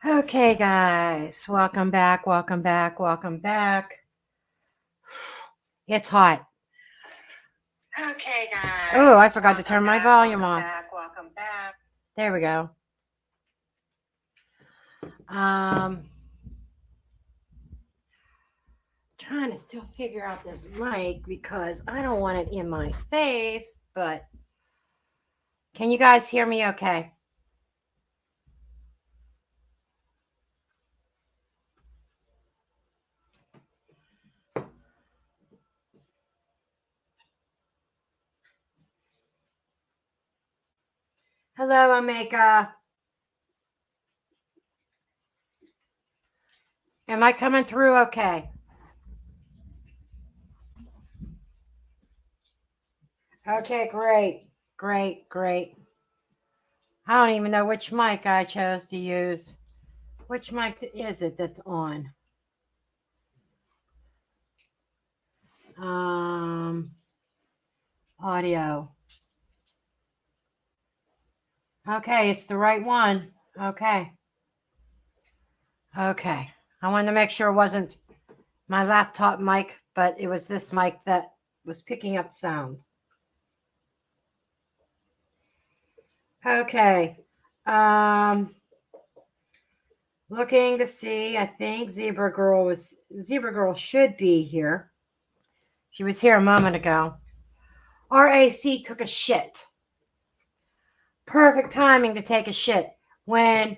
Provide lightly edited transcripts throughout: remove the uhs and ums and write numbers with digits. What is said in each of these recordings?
Okay, guys, welcome back, welcome back, welcome back. It's hot. Okay, guys. Oh, I forgot to turn my volume welcome off. Welcome back. There we go. Trying to still figure out this mic because I don't want it in my face, but can you guys hear me okay? Hello, Omega. Am I coming through okay? Okay, great, great, great. I don't even know which mic I chose to use. Which mic is it that's on? Audio. Okay, it's the right one. Okay. Okay. I wanted to make sure it wasn't my laptop mic, but it was this mic that was picking up sound. Okay. Looking to see, I think Zebra Girl should be here. She was here a moment ago. RAC took a shit. Perfect timing to take a shit when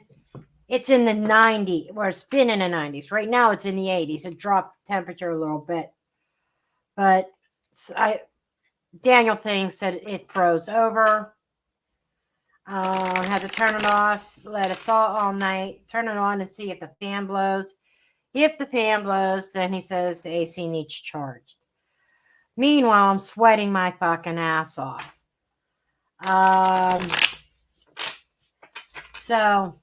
it's in the 90s, or it's been in the 90s. Right now it's in the 80s. It dropped temperature a little bit. But Daniel thinks that it froze over. Had to turn it off, let it thaw all night, turn it on and see if the fan blows. If the fan blows, then he says the AC needs charged. Meanwhile, I'm sweating my fucking ass off. So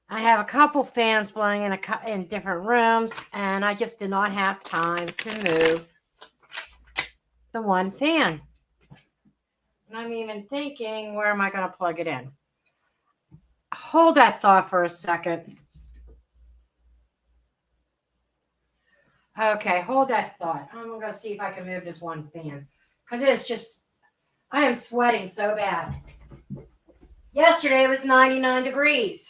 I have a couple fans blowing in different rooms, and I just did not have time to move the one fan. And I'm even thinking, where am I going to plug it in? Hold that thought for a second. Okay, hold that thought. I'm going to see if I can move this one fan. Because it's just, I am sweating so bad. Yesterday it was 99 degrees.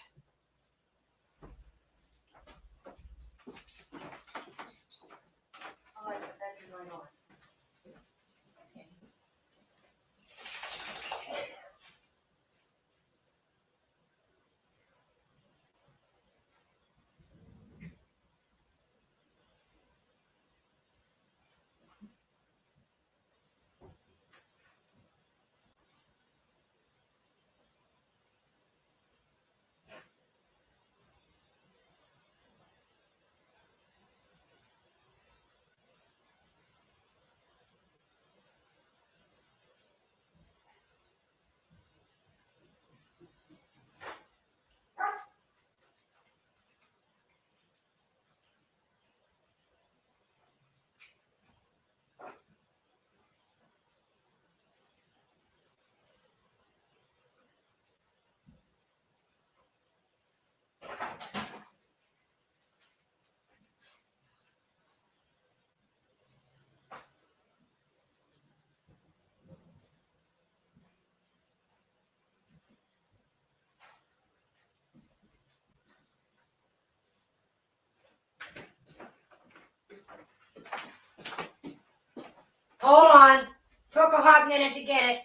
Hold on. Took a hot minute to get it.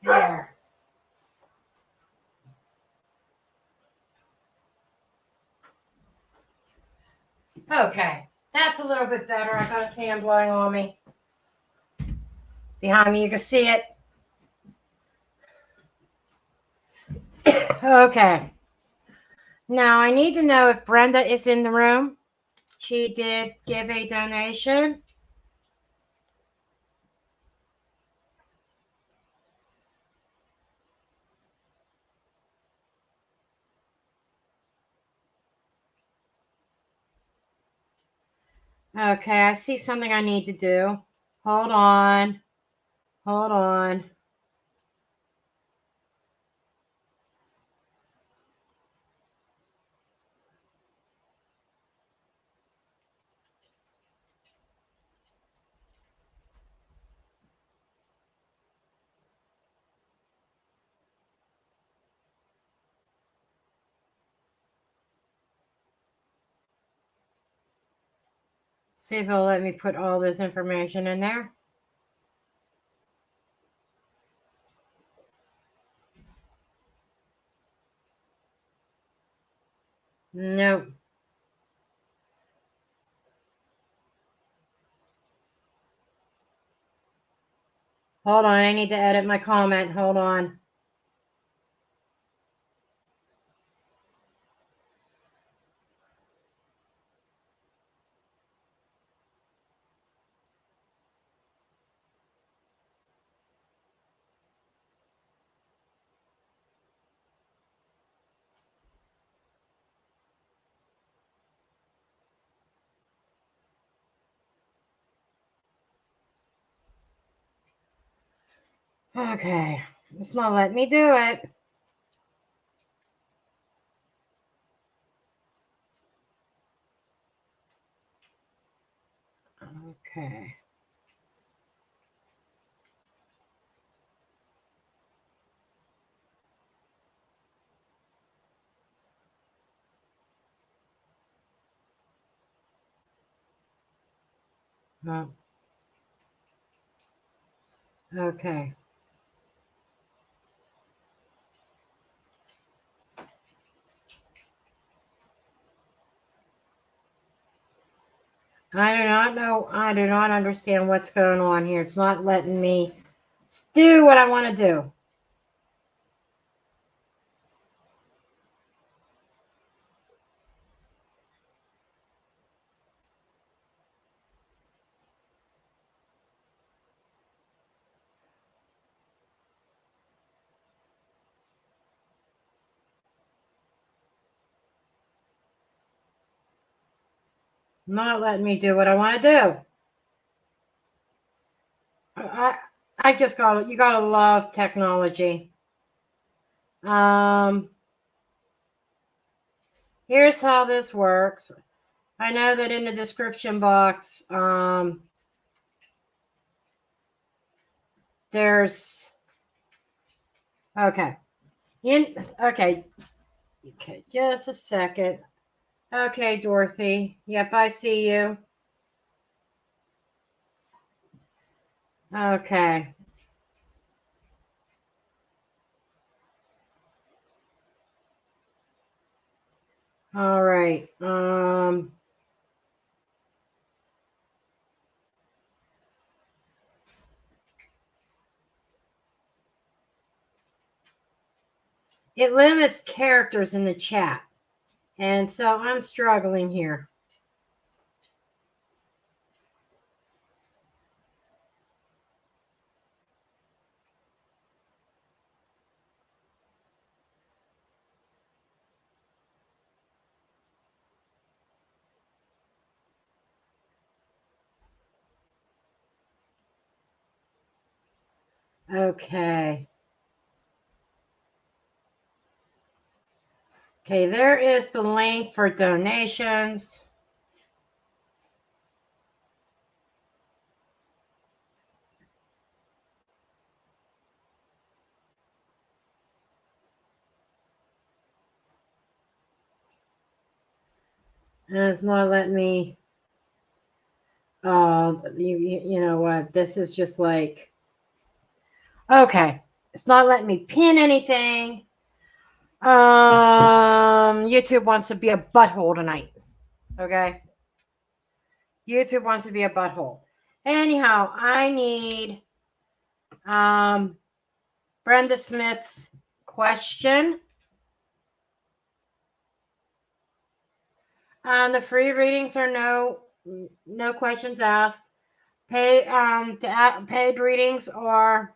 There. Okay. That's a little bit better. I got a fan blowing on me. Behind me, you can see it. Okay. Now, I need to know if Brenda is in the room. She did give a donation. Okay, I see something I need to do. Hold on. Hold on. See if it'll let me put all this information in there. Nope. Hold on, I need to edit my comment. Hold on. Okay, it's not letting me do it. Okay. Oh, okay. I do not know. I do not understand what's going on here. It's not letting me do what I want to do. Not letting me do what I want to do. I just got you gotta love technology. Here's how this works. I know that in the description box, there's okay. Okay, just a second. Okay, Dorothy. Yep, I see you. Okay. All right. It limits characters in the chat. And so I'm struggling here. Okay. Okay, there is the link for donations. And it's not letting me, you know what, this is just like, okay, it's not letting me pin anything. YouTube wants to be a butthole tonight, okay? YouTube wants to be a butthole. Anyhow, I need, Brenda Smith's question. The free readings are no questions asked. Paid readings are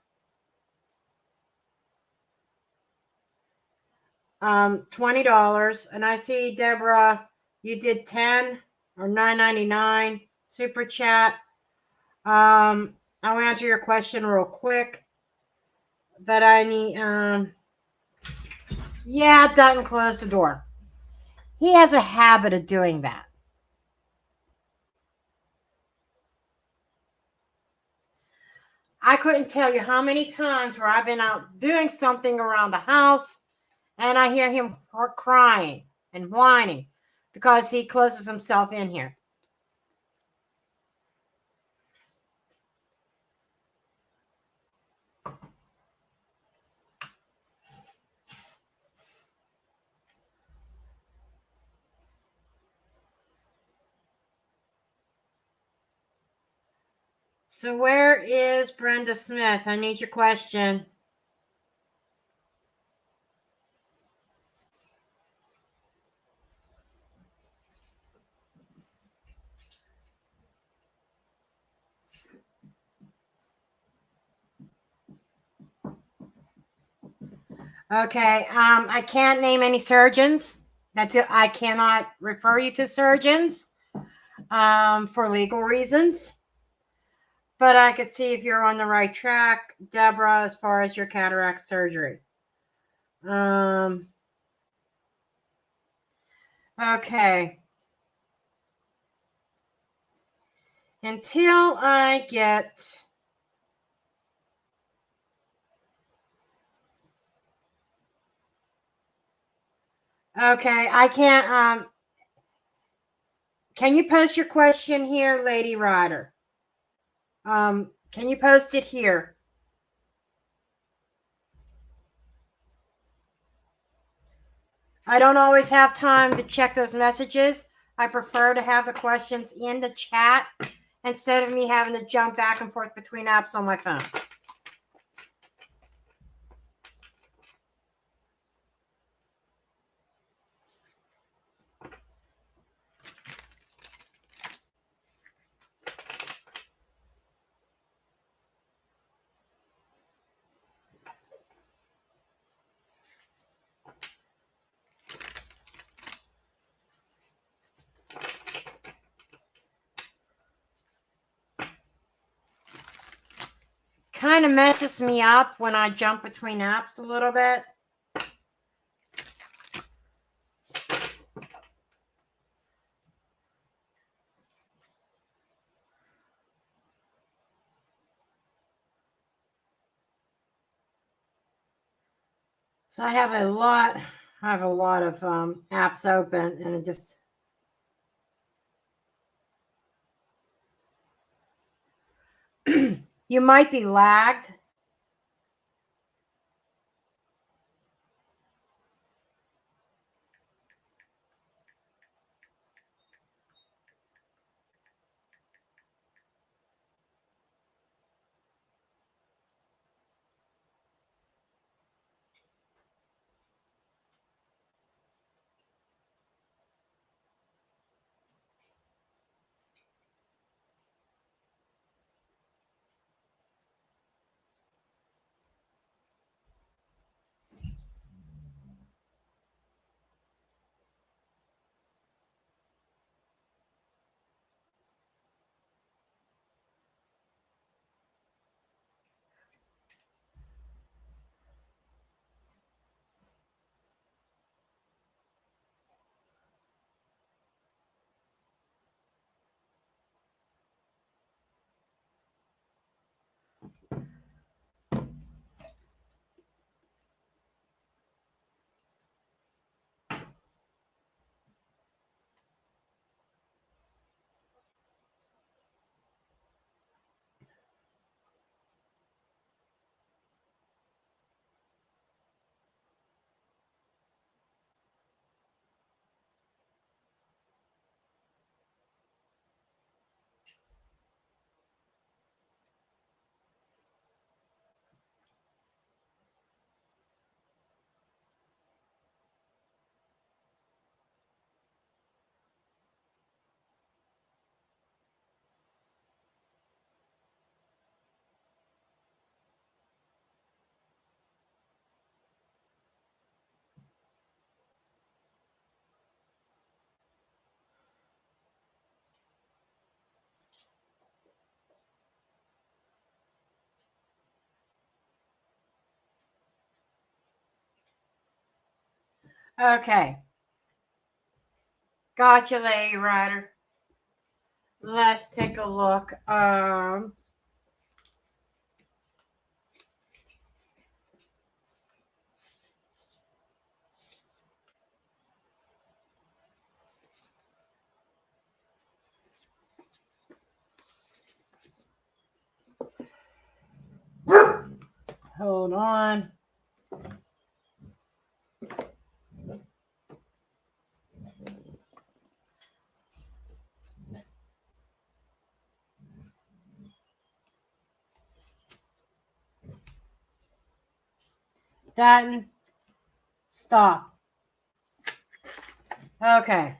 $20. And I see, Deborah, you did 10 or $9.99. super chat. I'll answer your question real quick. But I need, yeah, Dutton closed the door. He has a habit of doing that. I couldn't tell you how many times where I've been out doing something around the house and I hear him crying and whining because he closes himself in here. So where is Brenda Smith? I need your question. Okay, I can't name any surgeons. That's it. I cannot refer you to surgeons for legal reasons. But I could see if you're on the right track, Deborah, as far as your cataract surgery. Okay. Until I get... Okay, I can't... Can you post your question here, Lady Rider? Can you post it here? I don't always have time to check those messages. I prefer to have the questions in the chat instead of me having to jump back and forth between apps on my phone. Kind of messes me up when I jump between apps a little bit. So I have a lot of apps open, and it just... You might be lagged. Okay. Gotcha, Lady Rider. Let's take a look. Hold on. Done. Stop. Okay.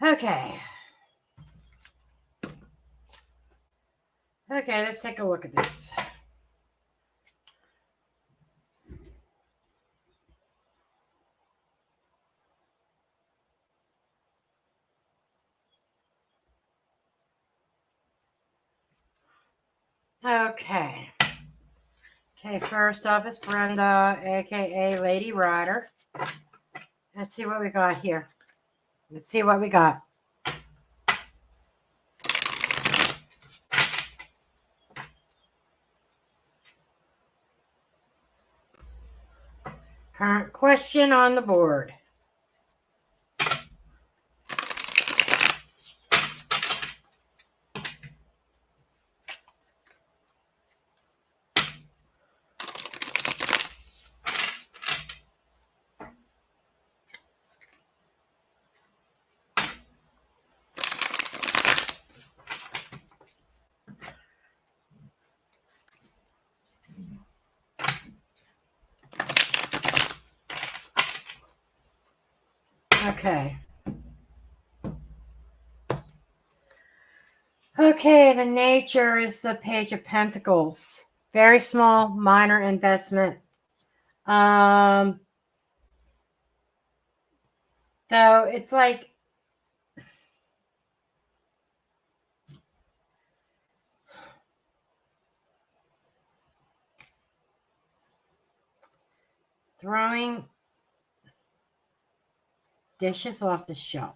Okay. Okay, let's take a look at this. Okay. Okay, first up is Brenda, aka Lady Rider. Let's see what we got here. Let's see what we got. Current question on the board. Okay. Okay, the nature is the Page of Pentacles. Very small, minor investment. Though it's like throwing dishes off the shelf.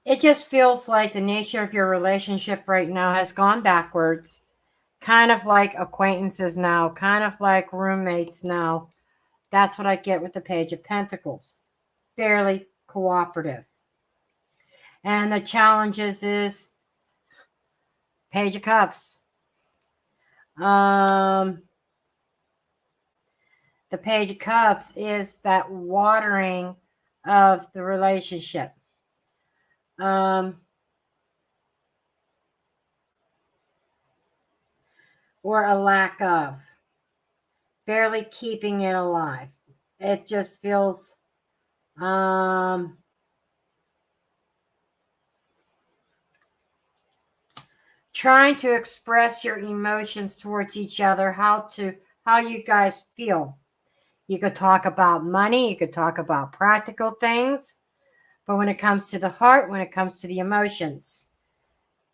It just feels like the nature of your relationship right now has gone backwards. Kind of like acquaintances now, kind of like roommates now. That's what I get with the Page of Pentacles. Fairly cooperative. And the challenges is Page of Cups. The Page of Cups is that watering of the relationship. Or a lack of. Barely keeping it alive. It just feels trying to express your emotions towards each other, how you guys feel. You could talk about money, you could talk about practical things, but when it comes to the heart, when it comes to the emotions,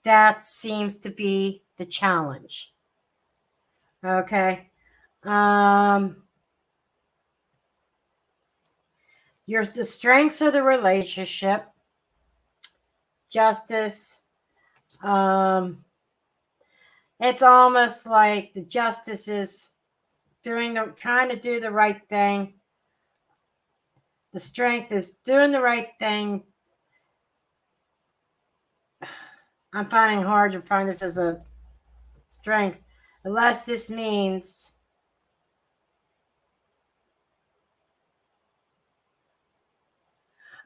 that seems to be the challenge. Okay. The strengths of the relationship, justice. It's almost like the justice is trying to do the right thing. The strength is doing the right thing. I'm finding it hard to find this as a strength, unless this means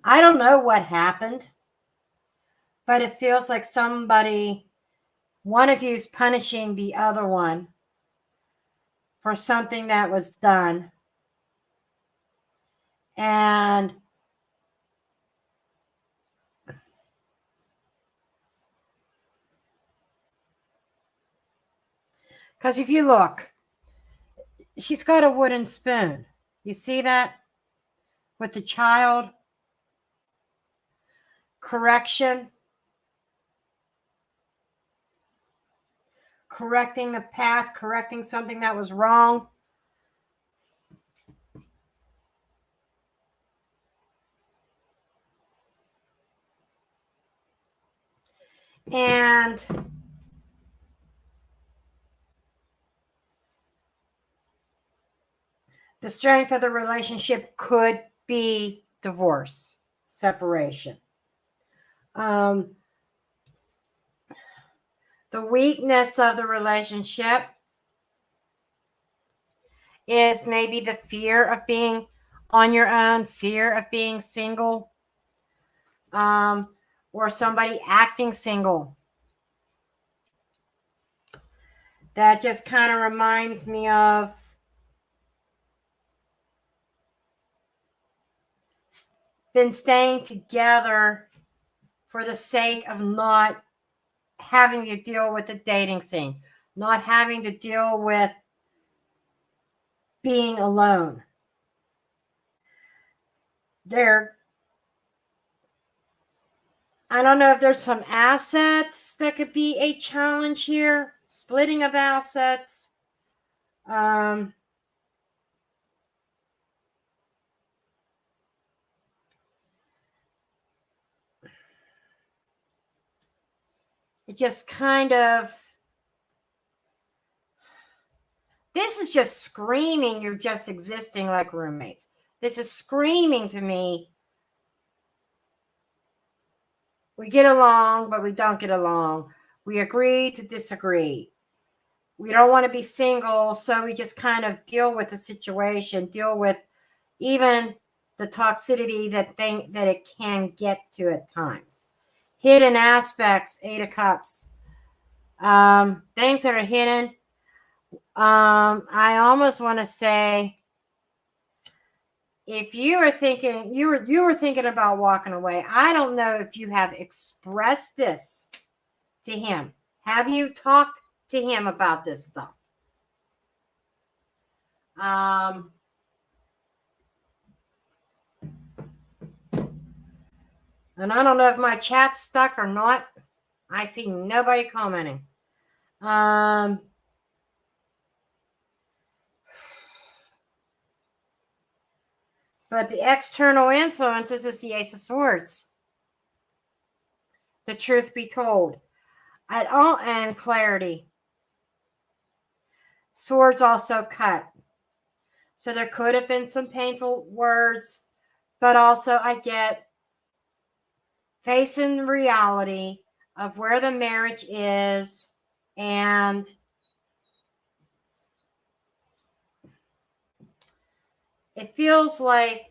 I don't know what happened, but it feels like one of you is punishing the other one for something that was done. And because if you look, she's got a wooden spoon. You see that? With the child. Correction. correcting the path, correcting something that was wrong. And the strength of the relationship could be divorce, separation. The weakness of the relationship is maybe the fear of being on your own, fear of being single, or somebody acting single. That just kind of reminds me of been staying together for the sake of not having to deal with the dating scene, not having to deal with being alone. I don't know if there's some assets that could be a challenge here, splitting of assets. It just kind of, this is just screaming you're just existing like roommates. This is screaming to me, we get along, but we don't get along. We agree to disagree. We don't want to be single, so we just kind of deal with the situation, deal with even the toxicity that it can get to at times. Hidden aspects, 8 of Cups. Things that are hidden. I almost want to say, if you were thinking you were thinking about walking away, I don't know if you have expressed this to him. Have you talked to him about this stuff? And I don't know if my chat's stuck or not. I see nobody commenting. But the external influences is the Ace of Swords. The truth be told. And clarity. Swords also cut. So there could have been some painful words, but also I get facing reality of where the marriage is, and it feels like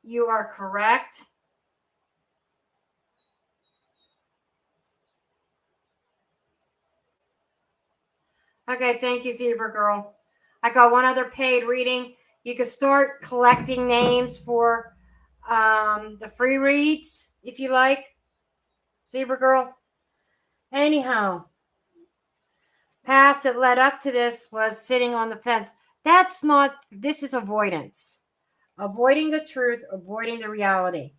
you are correct. Okay, thank you, Zebra Girl. I got one other paid reading. You can start collecting names for the free reads if you like, Zebra Girl. Anyhow, past that led up to this was sitting on the fence. This is avoidance. Avoiding the truth, avoiding the reality.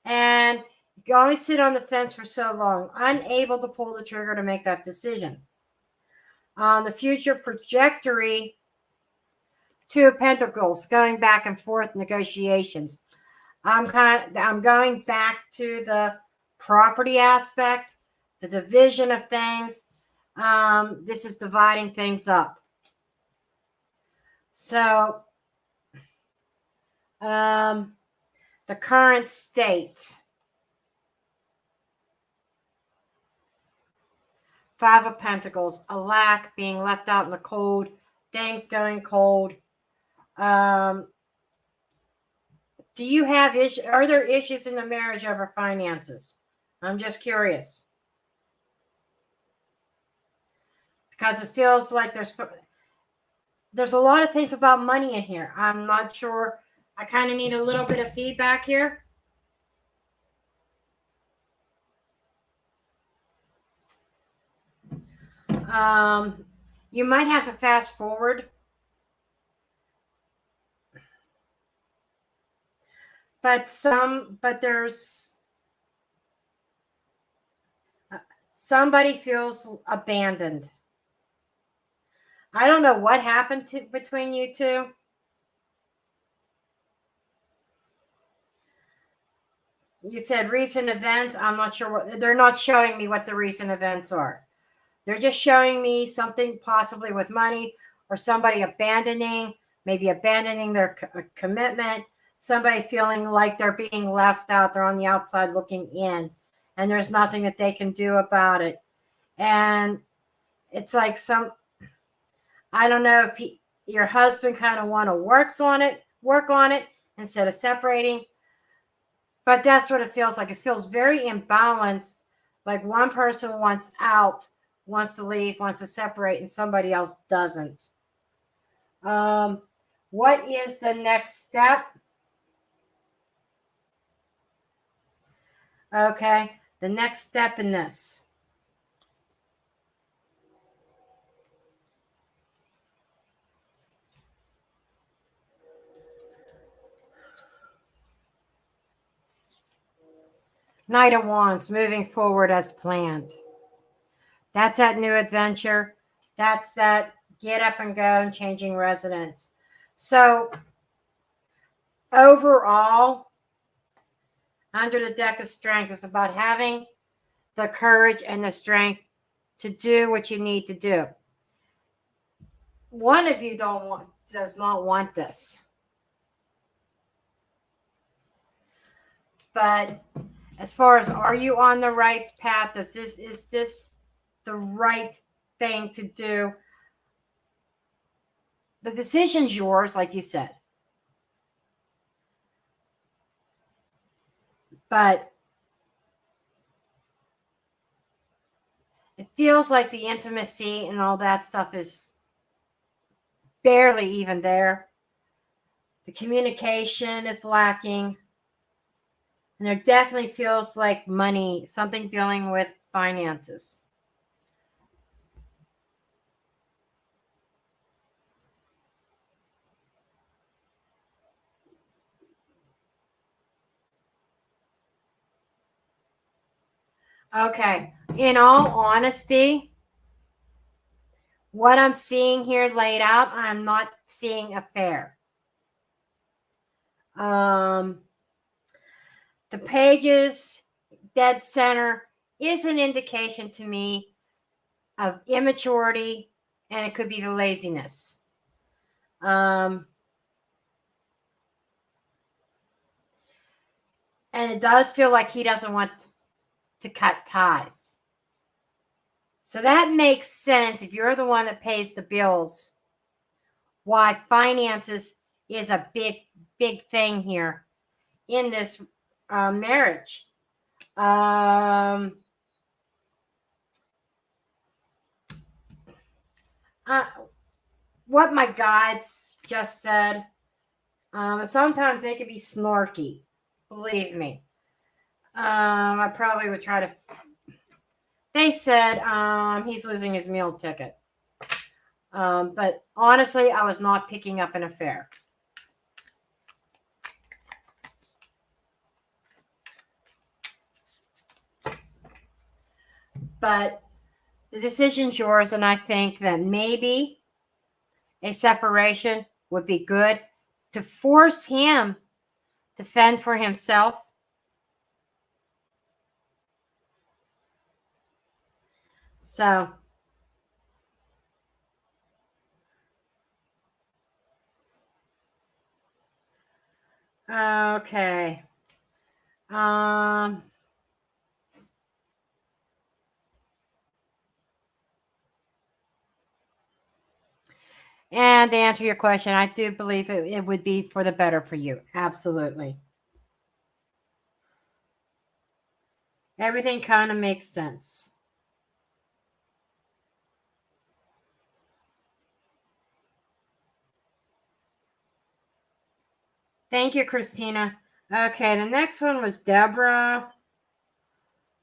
And you can only sit on the fence for so long, unable to pull the trigger to make that decision. On the future trajectory, 2 of Pentacles, going back and forth negotiations. I'm going back to the property aspect, the division of things. This is dividing things up. So, the current state. 5 of Pentacles, a lack, being left out in the cold, things going cold. Do you have issues? Are there issues in the marriage over finances? I'm just curious. Because it feels like there's a lot of things about money in here. I'm not sure. I kind of need a little bit of feedback here. You might have to fast forward. But there's Somebody feels abandoned. I don't know what happened between you two. You said recent events. I'm not sure what, they're not showing me what the recent events are. They're just showing me something possibly with money or somebody maybe abandoning their commitment, somebody feeling like they're being left out. They're on the outside looking in, and there's nothing that they can do about it. And it's like I don't know if your husband kind of want to work on it instead of separating. But that's what it feels like. It feels very imbalanced. Like one person wants out, wants to leave, wants to separate, and somebody else doesn't. What is the next step? Okay, the next step in this. Knight of Wands, moving forward as planned. That's that new adventure. That's that get up and go and changing residence. So overall, under the deck of strength, it's about having the courage and the strength to do what you need to do. One of you does not want this. But as far as, are you on the right path? Is this the right thing to do? The decision's yours, like you said. But it feels like the intimacy and all that stuff is barely even there. The communication is lacking. And there definitely feels like money, something dealing with finances. Okay. In all honesty, what I'm seeing here laid out, I'm not seeing a fair. The pages, dead center, is an indication to me of immaturity, and it could be the laziness. And it does feel like he doesn't want to cut ties. So that makes sense if you're the one that pays the bills, why finances is a big thing here in this marriage. What my guides just said, sometimes they could be snarky, believe me. I probably would try to. They said he's losing his meal ticket. But honestly, I was not picking up an affair. But the decision's yours, and I think that maybe a separation would be good to force him to fend for himself. So, okay. And to answer your question, I do believe it would be for the better for you. Absolutely. Everything kind of makes sense. Thank you, Christina. Okay, the next one was Deborah.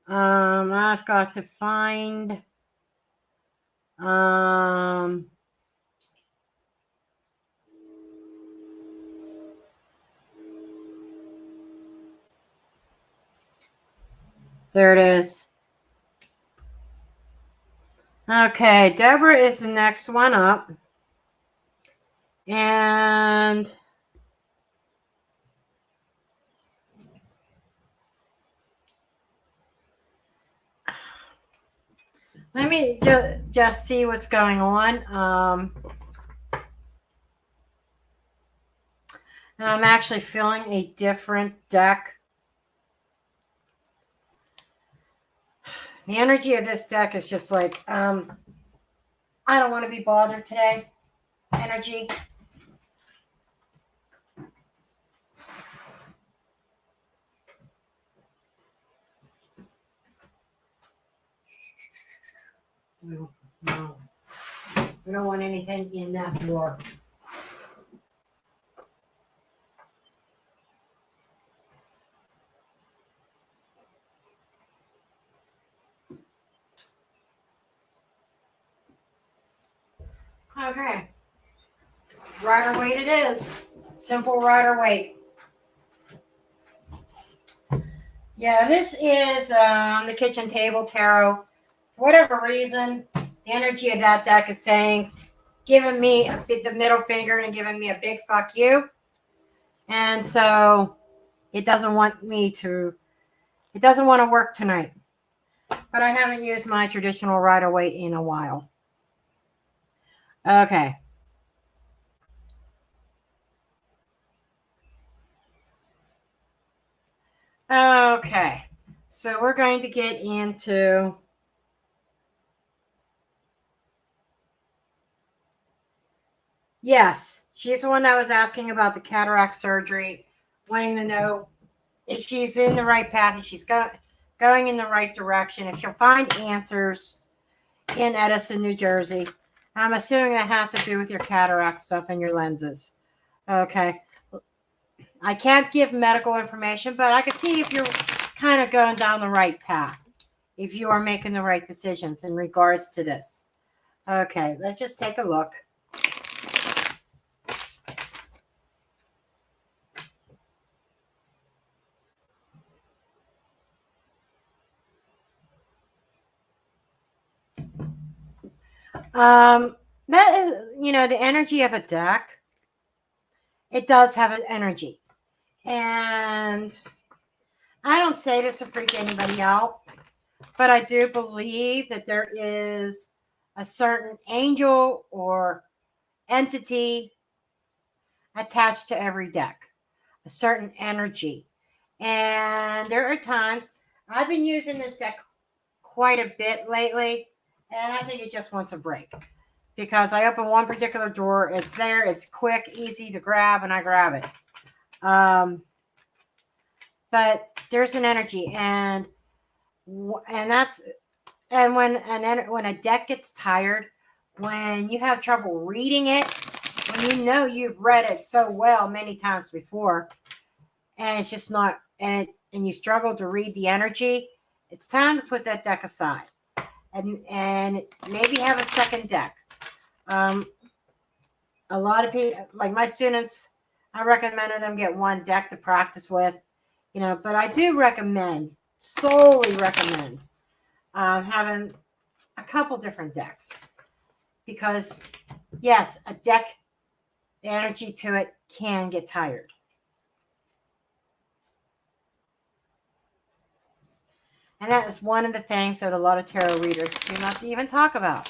I've got to find there it is. Okay, Deborah is the next one up. And let me just see what's going on. And I'm actually feeling a different deck. The energy of this deck is just like, I don't want to be bothered today. Energy. No, we don't want anything in that drawer. Okay. Rider Waite it is. Simple Rider Waite. Yeah, this is the kitchen table tarot. For whatever reason, the energy of that deck is saying, giving me the middle finger and giving me a big fuck you. And so it doesn't want to work tonight. But I haven't used my traditional Rider Waite in a while. Okay. Okay. So we're going to get into yes, she's the one that was asking about the cataract surgery, wanting to know if she's in the right path, if she's going in the right direction, if she'll find answers in Edison, New Jersey. I'm assuming that has to do with your cataract stuff and your lenses. Okay. I can't give medical information, but I can see if you're kind of going down the right path, if you are making the right decisions in regards to this. Okay, let's just take a look. That is, the energy of a deck. It does have an energy. And I don't say this to freak anybody out, but I do believe that there is a certain angel or entity attached to every deck, a certain energy. And there are times I've been using this deck quite a bit lately, and I think it just wants a break. Because I open one particular drawer, it's there, it's quick, easy to grab, and I grab it. But there's an energy, and when a deck gets tired, when you have trouble reading it, when you've read it so well many times before, and it's just not, and you struggle to read the energy, it's time to put that deck aside, and maybe have a second deck. A lot of people, like my students, I recommended them get one deck to practice with, but I do solely recommend having a couple different decks, because yes, a deck, the energy to it can get tired. And that is one of the things that a lot of tarot readers do not even talk about.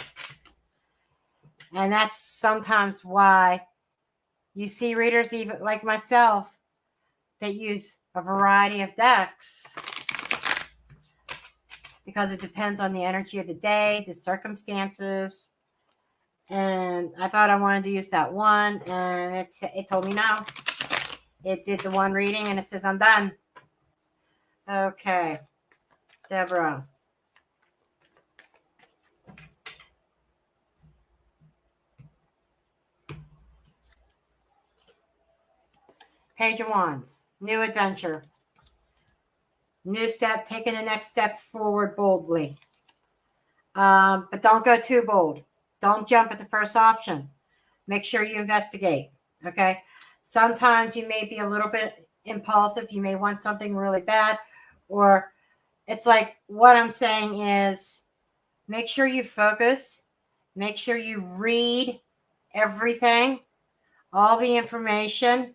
And that's sometimes why you see readers, even like myself, that use a variety of decks, because it depends on the energy of the day, the circumstances. And I thought I wanted to use that one, and it told me no. It did the one reading, and it says I'm done. Okay, Deborah. Page of Wands, new adventure. New step, taking the next step forward boldly. But don't go too bold. Don't jump at the first option. Make sure you investigate, okay? Sometimes you may be a little bit impulsive. You may want something really bad, or it's like what I'm saying is Make sure you focus. Make sure you read everything, all the information,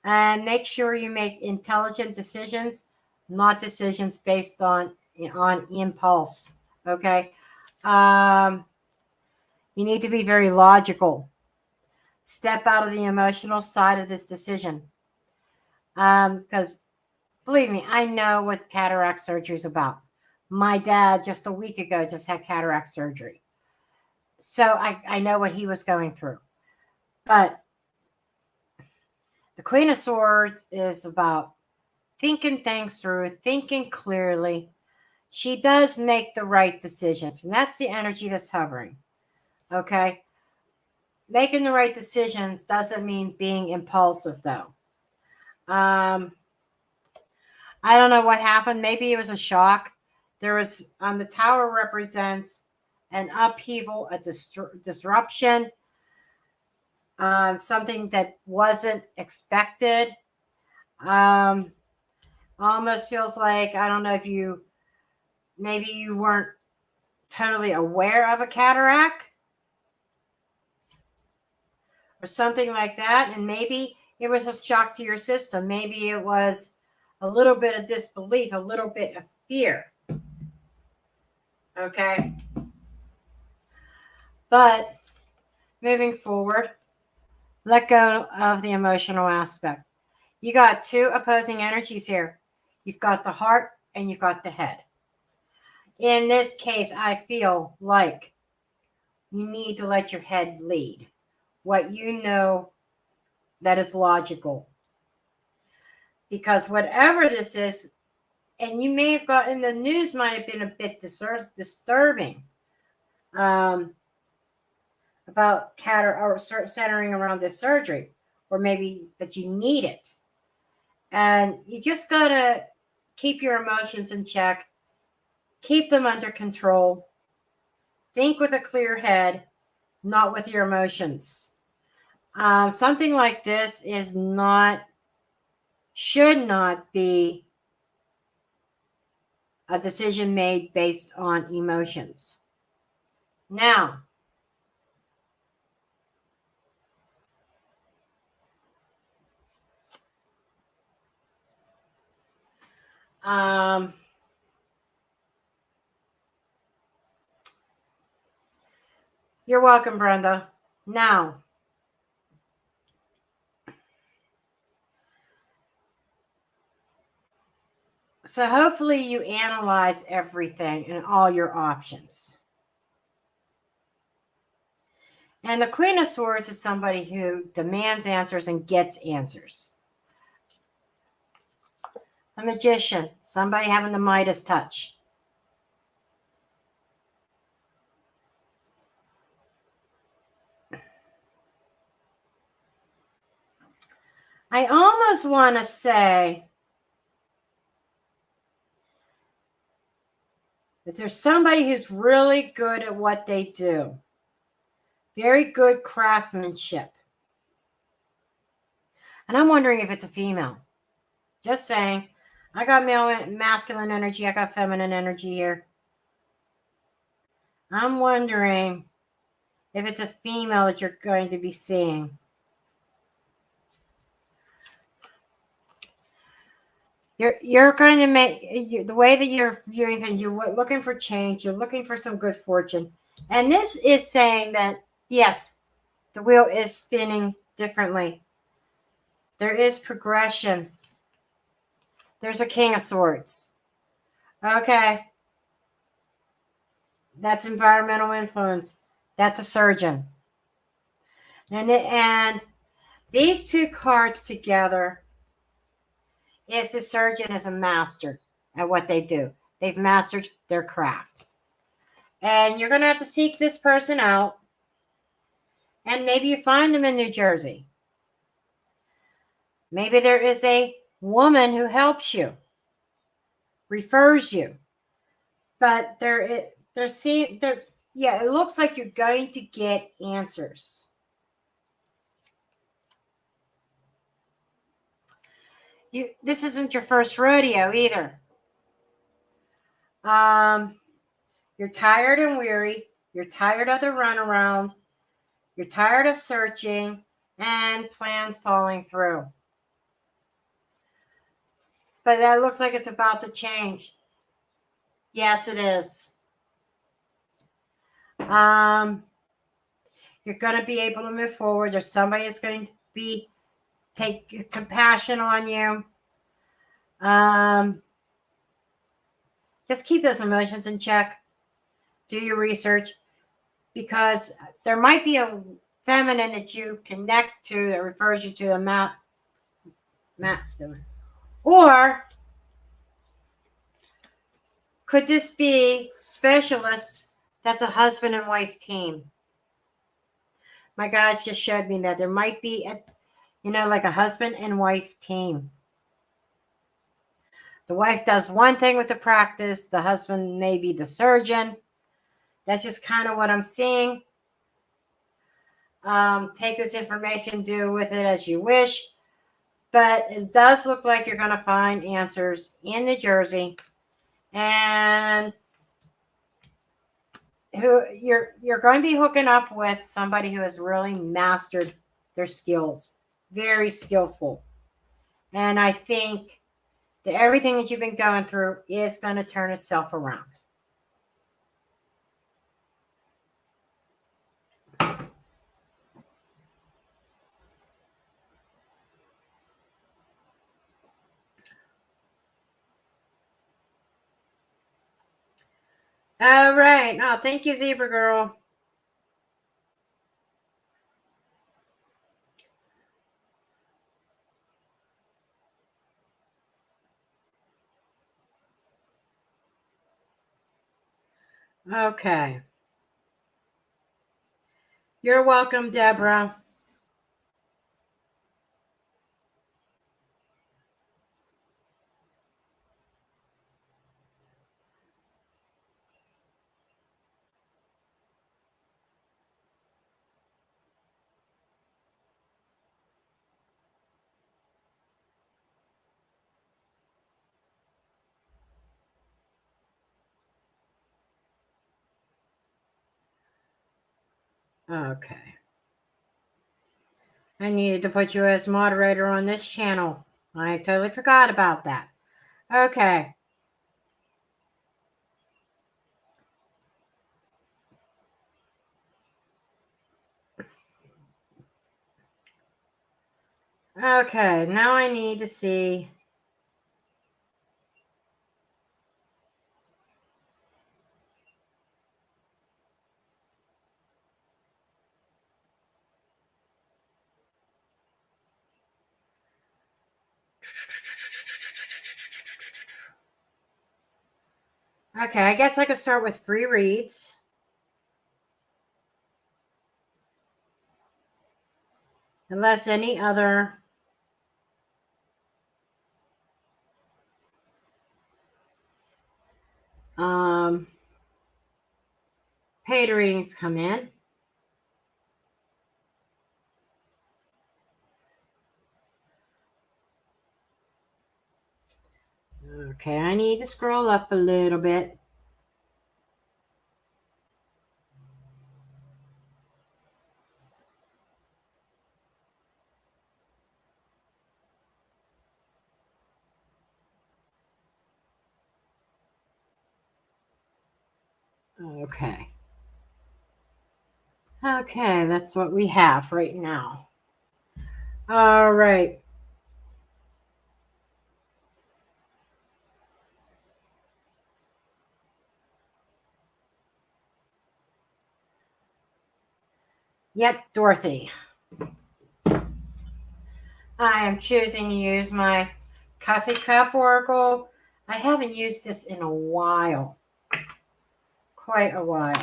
and make sure you make intelligent decisions, not decisions based on impulse. Okay. You need to be very logical. Step out of the emotional side of this decision. Because believe me, I know what cataract surgery is about. My dad just a week ago just had cataract surgery. So I know what he was going through. But the Queen of Swords is about thinking things through, thinking clearly. She does make the right decisions, and that's the energy that's hovering. Okay? Making the right decisions doesn't mean being impulsive, though. I don't know what happened. Maybe it was a shock. There was, the tower represents an upheaval, a disruption, something that wasn't expected. Almost feels like, I don't know if maybe you weren't totally aware of a cataract or something like that. And maybe it was a shock to your system. Maybe it was a little bit of disbelief, a little bit of fear. Okay. But moving forward, let go of the emotional aspect. You got two opposing energies here. You've got the heart and you've got the head. In this case, I feel like you need to let your head lead. What you know that is logical. Because whatever this is, and you may have gotten, the news might have been a bit disturbing about centering around this surgery, or maybe that you need it. And you just got to keep your emotions in check, keep them under control, think with a clear head, not with your emotions. Something like this should not be a decision made based on emotions. Now, you're welcome, Brenda. Now, so hopefully you analyze everything and all your options. And the Queen of Swords is somebody who demands answers and gets answers. A magician, somebody having the Midas touch. I almost want to say that there's somebody who's really good at what they do. Very good craftsmanship. And I'm wondering if it's a female. Just saying. I got masculine energy. I got feminine energy here. I'm wondering if it's a female that you're going to be seeing. You're going to make the way that you're viewing things. You're looking for change. You're looking for some good fortune. And this is saying that, yes, the wheel is spinning differently. There is progression. There's a King of Swords. Okay. That's environmental influence. That's a surgeon. And these two cards together is the surgeon is a master at what they do. They've mastered their craft. And you're going to have to seek this person out. And maybe you find them in New Jersey. Maybe there is a woman who helps you, refers you. But it looks like you're going to get answers. This isn't your first rodeo either. You're tired and weary. You're tired of the runaround. You're tired of searching and plans falling through. But that looks like it's about to change. Yes, it is. You're going to be able to move forward. There's somebody that's going to take compassion on you. Just keep those emotions in check. Do your research, because there might be a feminine that you connect to that refers you to the masculine. Or could this be specialists that's a husband and wife team? My guys just showed me that there might be like a husband and wife team. The wife does one thing with the practice. The husband may be the surgeon. That's just kind of what I'm seeing. Take this information, do with it as you wish. But it does look like you're going to find answers in New Jersey. And you're going to be hooking up with somebody who has really mastered their skills. Very skillful. And I think that everything that you've been going through is going to turn itself around. All right. Oh, thank you, Zebra Girl. Okay. You're welcome, Deborah. Okay. I needed to put you as moderator on this channel. I totally forgot about that. Okay. Okay, now I need to see. Okay, I guess I could start with free reads. Unless any other paid readings come in. Okay, I need to scroll up a little bit. Okay. Okay, that's what we have right now. All right. Yep, Dorothy. I am choosing to use my coffee cup oracle. I haven't used this in a while. Quite a while.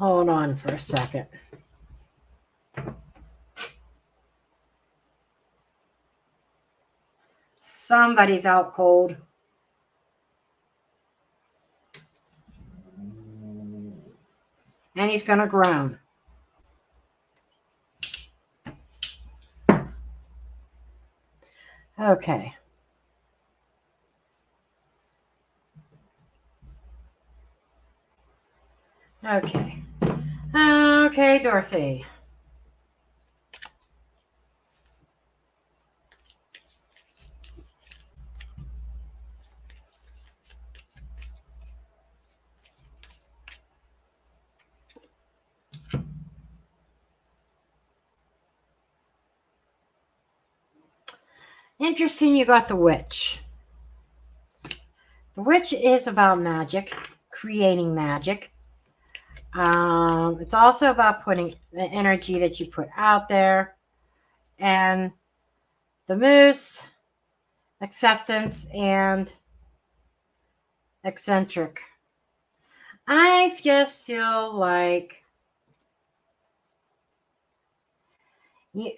Hold on for a second. Somebody's out cold. And he's going to groan. Okay. Okay. Okay, Dorothy. Interesting, you got the witch. The witch is about magic, creating magic. It's also about putting the energy that you put out there. And the moose, acceptance, and eccentric. I just feel like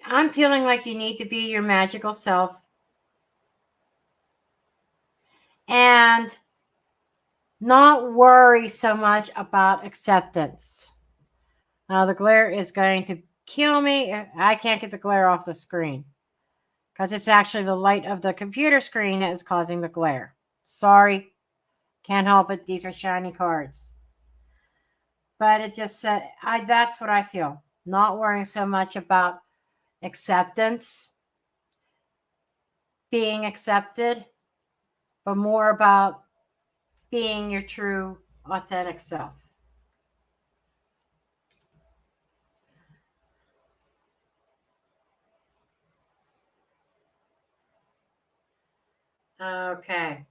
I'm feeling like you need to be your magical self. And not worry so much about acceptance. The glare is going to kill me. I can't get the glare off the screen because it's actually the light of the computer screen that is causing the glare. Sorry, can't help it. These are shiny cards. But it just said, that's what I feel. Not worrying so much about acceptance, being accepted, but more about being your true, authentic self. Okay.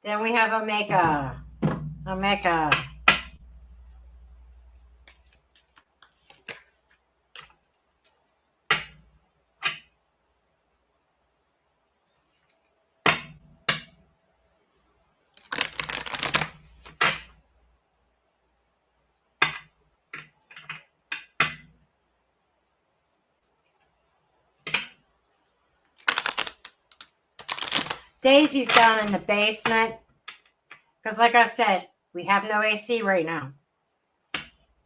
Then we have Omega. Omega. Daisy's down in the basement because, like I said, we have no AC right now.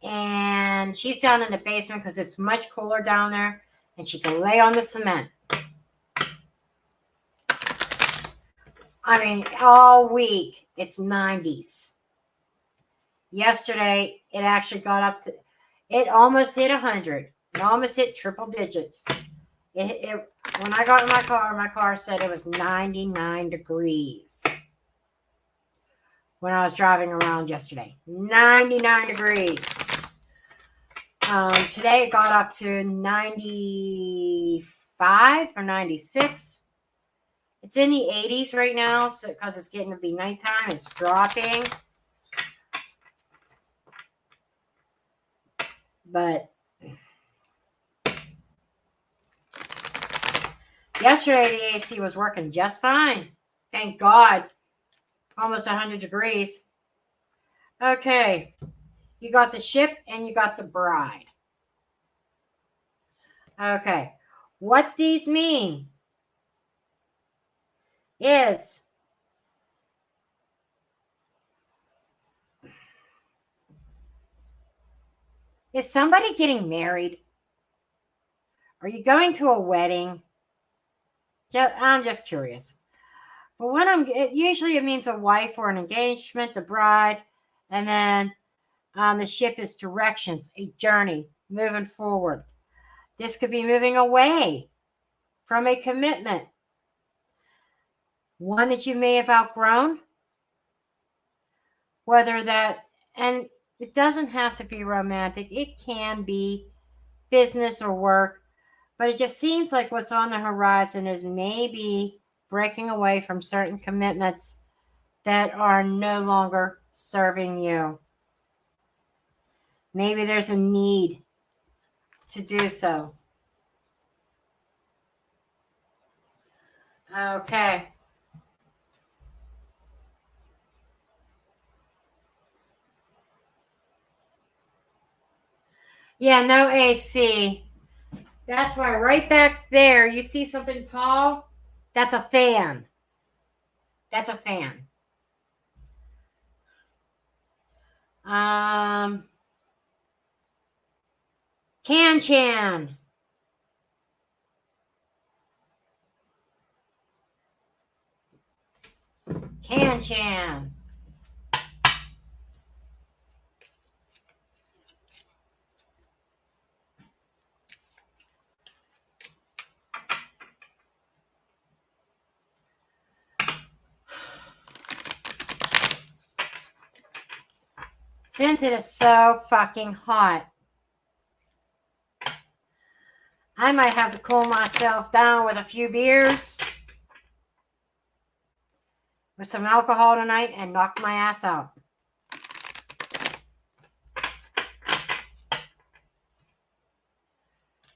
And she's down in the basement because it's much cooler down there and she can lay on the cement. I mean, all week it's 90s. Yesterday, it actually got up to, it almost hit 100. It almost hit triple digits. When I got in my car said it was 99 degrees. When I was driving around yesterday, 99 degrees. Today it got up to 95 or 96. It's in the 80s right now, so because it's getting to be nighttime, it's dropping. But yesterday the AC was working just fine. Thank God. Almost 100 degrees. Okay. You got the ship and you got the bride. Okay. What these mean is somebody getting married? Are you going to a wedding? I'm just curious. But usually it means a wife or an engagement, the bride, and then the ship is directions, a journey, moving forward. This could be moving away from a commitment, one that you may have outgrown, and it doesn't have to be romantic. It can be business or work, but it just seems like what's on the horizon is maybe breaking away from certain commitments that are no longer serving you. Maybe there's a need to do so. Okay. Yeah, no AC. That's why right back there, you see something tall? That's a fan. That's a fan. Can-Chan. Can-Chan. Since it is so fucking hot, I might have to cool myself down with a few beers, with some alcohol tonight, and knock my ass out.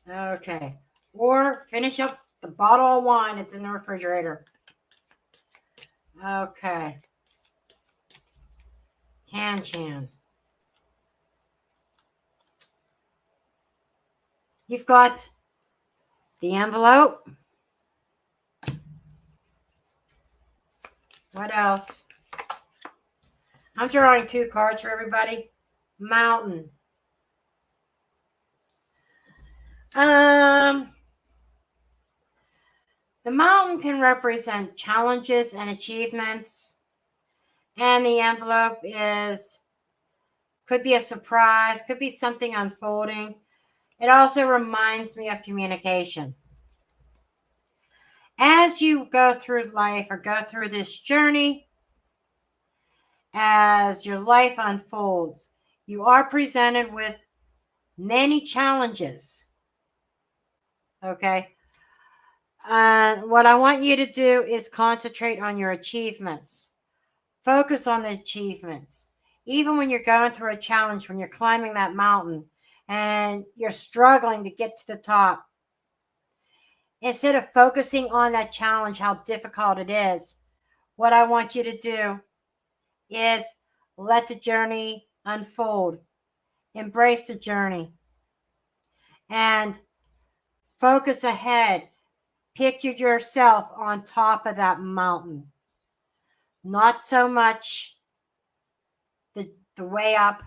Okay. Or finish up the bottle of wine that's in the refrigerator. Okay. Can-Chan. You've got the envelope. What else? I'm drawing 2 cards for everybody. Mountain. The mountain can represent challenges and achievements. And the envelope could be a surprise, could be something unfolding. It also reminds me of communication. As you go through life or go through this journey, as your life unfolds, you are presented with many challenges. Okay? And what I want you to do is concentrate on your achievements. Focus on the achievements. Even when you're going through a challenge, when you're climbing that mountain and you're struggling to get to the top, instead of focusing on that challenge, how difficult it is, what I want you to do is let the journey unfold. Embrace the journey. And focus ahead. Picture yourself on top of that mountain. Not so much the way up,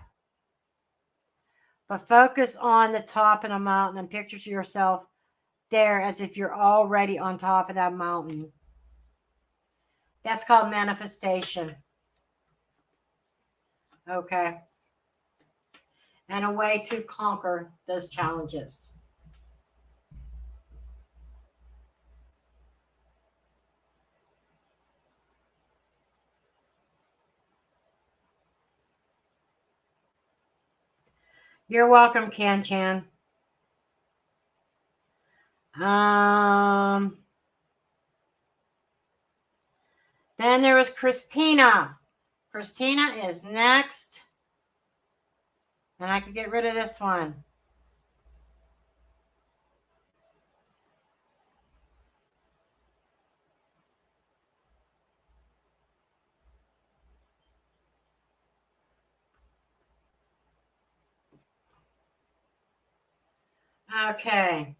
but focus on the top of the mountain and picture yourself there as if you're already on top of that mountain. That's called manifestation. Okay. And a way to conquer those challenges. You're welcome, Can-Chan. Then there was Christina. Christina is next. And I could get rid of this one. Okay.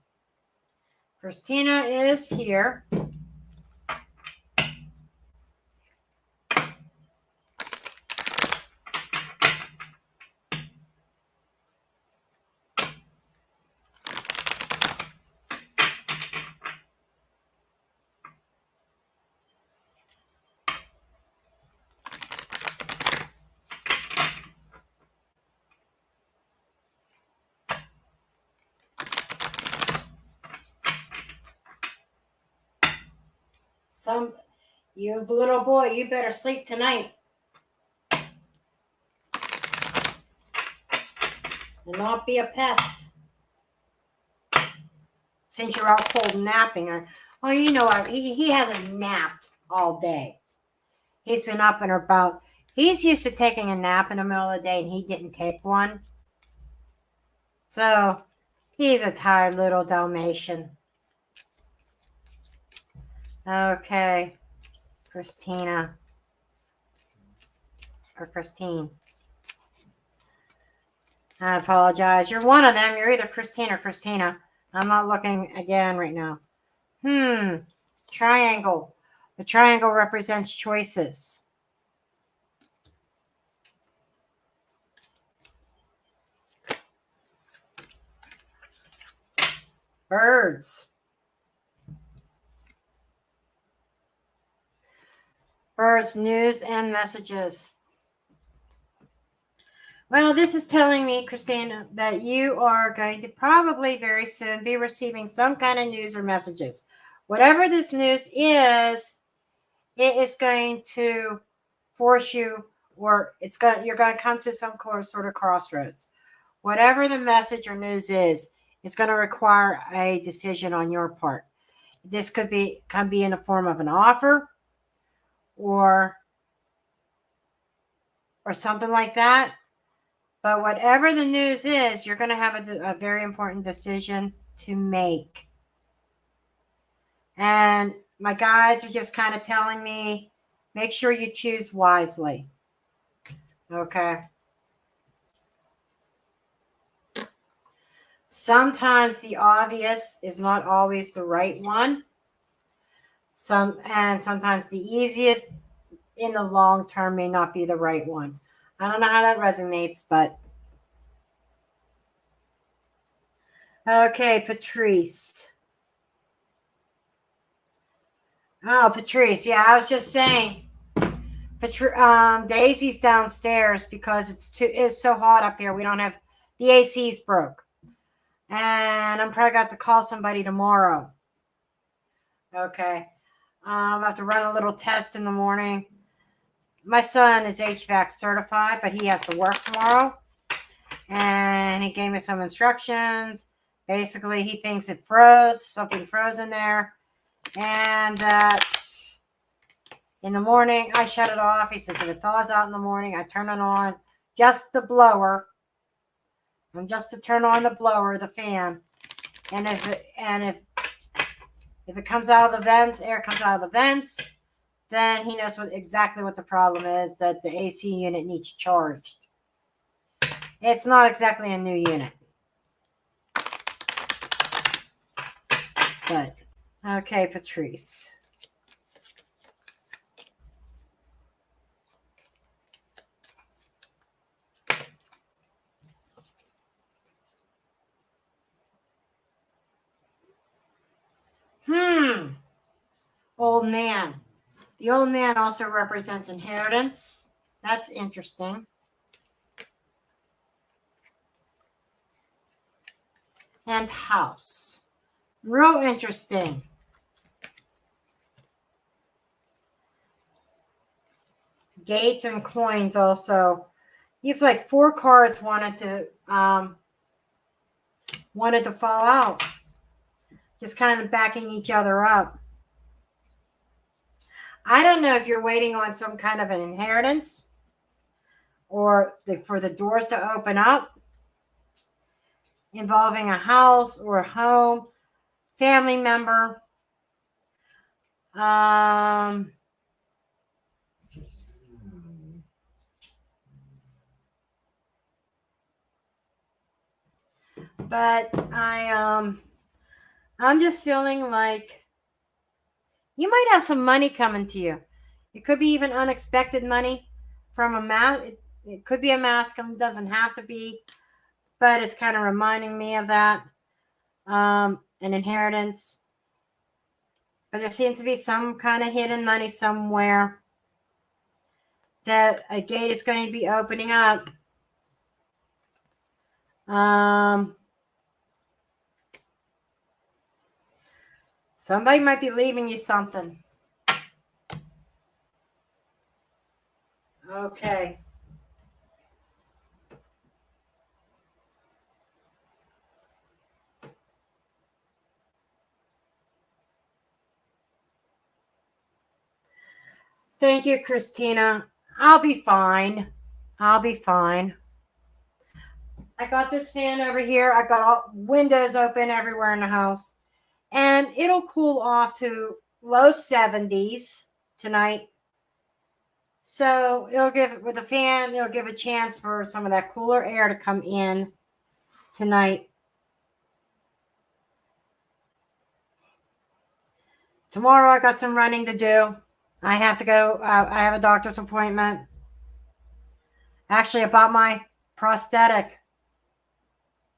Christina is here. You little boy, you better sleep tonight. And not be a pest. Since you're out cold napping. He hasn't napped all day. He's been up and about. He's used to taking a nap in the middle of the day, and he didn't take one. So he's a tired little Dalmatian. Okay, Christina. Or Christine. I apologize. You're one of them. You're either Christine or Christina. I'm not looking again right now. Triangle. The triangle represents choices. Birds. Birds, news, and messages. Well, this is telling me, Christina, that you are going to probably very soon be receiving some kind of news or messages. Whatever this news is, it is going to force you, or you're going to come to some sort of crossroads. Whatever the message or news is, it's going to require a decision on your part. This can be in the form of an offer or something like that. But whatever the news is, you're going to have a very important decision to make. And my guides are just kind of telling me, make sure you choose wisely. Okay. Sometimes the obvious is not always the right one. Sometimes the easiest in the long term may not be the right one. I don't know how that resonates, but okay, Patrice. Oh, Patrice. Yeah, I was just saying. Daisy's downstairs because it's so hot up here. We don't have the AC's broke, and I'm probably got to call somebody tomorrow. Okay, I have to run a little test in the morning. My son is HVAC certified, but he has to work tomorrow, and he gave me some instructions. Basically, he thinks it froze, something froze in there, and that in the morning, I shut it off. He says if it thaws out in the morning, I turn it on. Just the blower. I'm just to turn on the blower, the fan. And if it comes out of the vents, air comes out of the vents, then he knows exactly what the problem is, that the AC unit needs charged. It's not exactly a new unit. But, okay, Patrice. Old man. The old man also represents inheritance. That's interesting. And house. Real interesting. Gate and coins also. It's like 4 cards wanted to fall out. Just kind of backing each other up. I don't know if you're waiting on some kind of an inheritance or for the doors to open up involving a house or a home, family member. But I'm just feeling like you might have some money coming to you. It could be even unexpected money from a mask. It could be a mask. It doesn't have to be, but it's kind of reminding me of that. An inheritance. But there seems to be some kind of hidden money somewhere that a gate is going to be opening up. Somebody might be leaving you something. Okay. Thank you, Christina. I'll be fine. I got this fan over here. I got all windows open everywhere in the house. And it'll cool off to low 70s tonight. So it'll give, with the fan, it'll give a chance for some of that cooler air to come in tonight. Tomorrow I got some running to do. I have to go. I have a doctor's appointment. Actually, about my prosthetic.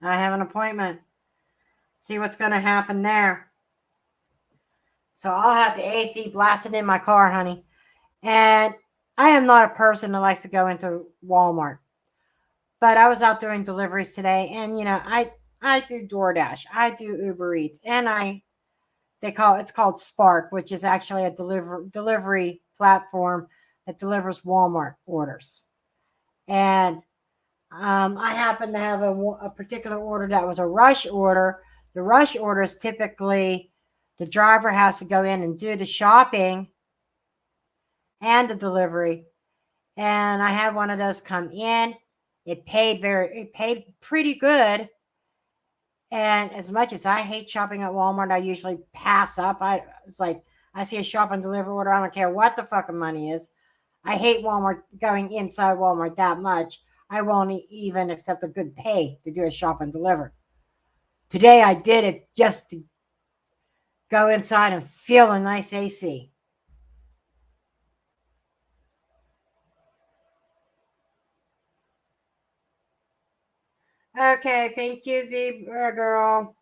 I have an appointment. See what's going to happen there. So I'll have the AC blasted in my car, honey. And I am not a person that likes to go into Walmart. But I was out doing deliveries today. And, you know, I do DoorDash. I do Uber Eats. And it's called Spark, which is actually a delivery platform that delivers Walmart orders. And I happen to have a particular order that was a rush order. The rush order is typically the driver has to go in and do the shopping and the delivery. And I had one of those come in. It paid pretty good. And as much as I hate shopping at Walmart, I usually pass up. It's like I see a shop and deliver order. I don't care what the fucking money is. I hate Walmart, going inside Walmart that much. I won't even accept a good pay to do a shop and deliver. Today I did it just to go inside and feel a nice AC. Okay, thank you, Zebra Girl.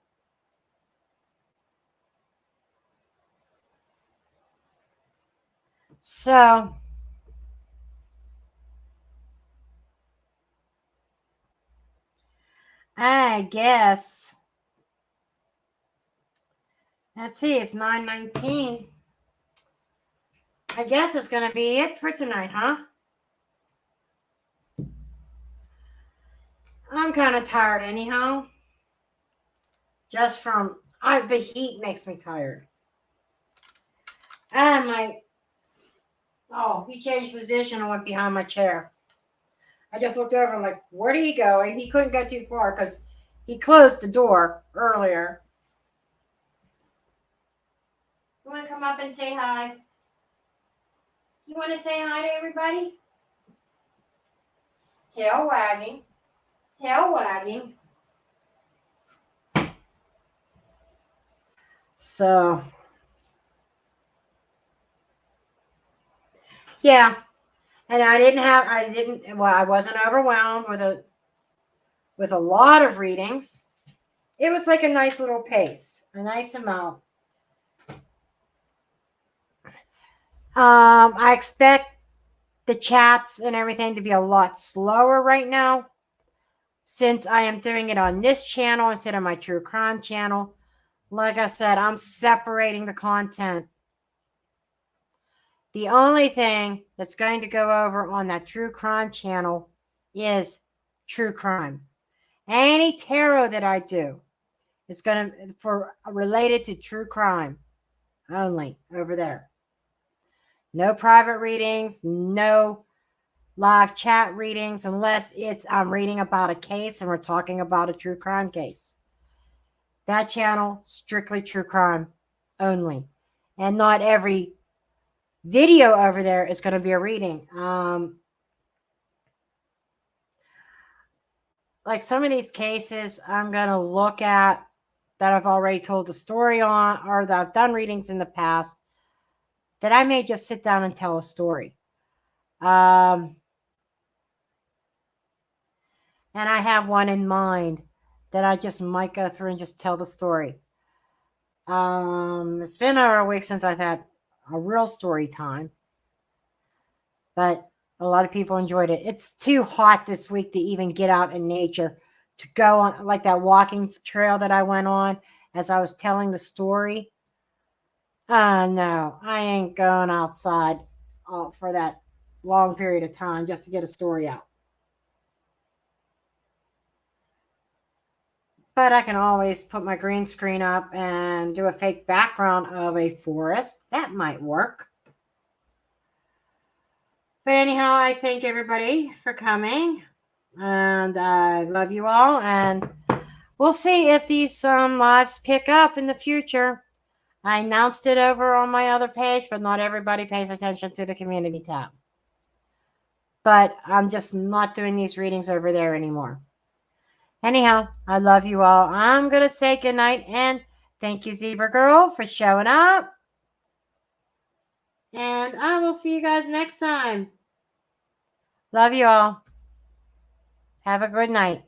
So, I guess, let's see, it's 9:19. I guess it's going to be it for tonight, huh? I'm kind of tired anyhow. Just from, the heat makes me tired. And he changed position and went behind my chair. I just looked over and like, where did he go? And he couldn't go too far because he closed the door earlier. You want to come up and say hi? You want to say hi to everybody? Tail wagging. Tail wagging. So, yeah. And I wasn't overwhelmed with a lot of readings. It was like a nice little pace, a nice amount. I expect the chats and everything to be a lot slower right now, since I am doing it on this channel instead of my true crime channel. Like I said, I'm separating the content. The only thing that's going to go over on that true crime channel is true crime. Any tarot that I do is going to for related to true crime only over there. No private readings, no live chat readings, unless I'm reading about a case and we're talking about a true crime case. That channel, strictly true crime only. And not every video over there is going to be a reading. Like some of these cases I'm going to look at that I've already told the story on, or that I've done readings in the past, that I may just sit down and tell a story. And I have one in mind that I just might go through and just tell the story. It's been over a week since I've had a real story time, but a lot of people enjoyed it. It's too hot this week to even get out in nature, to go on like that walking trail that I went on as I was telling the story. No, I ain't going outside for that long period of time just to get a story out. But I can always put my green screen up and do a fake background of a forest. That might work. But anyhow, I thank everybody for coming. And And I love you all. And we'll see if these lives pick up in the future. I announced it over on my other page, but not everybody pays attention to the community tab. But I'm just not doing these readings over there anymore. Anyhow, I love you all. I'm going to say goodnight and thank you, Zebra Girl, for showing up. And I will see you guys next time. Love you all. Have a good night.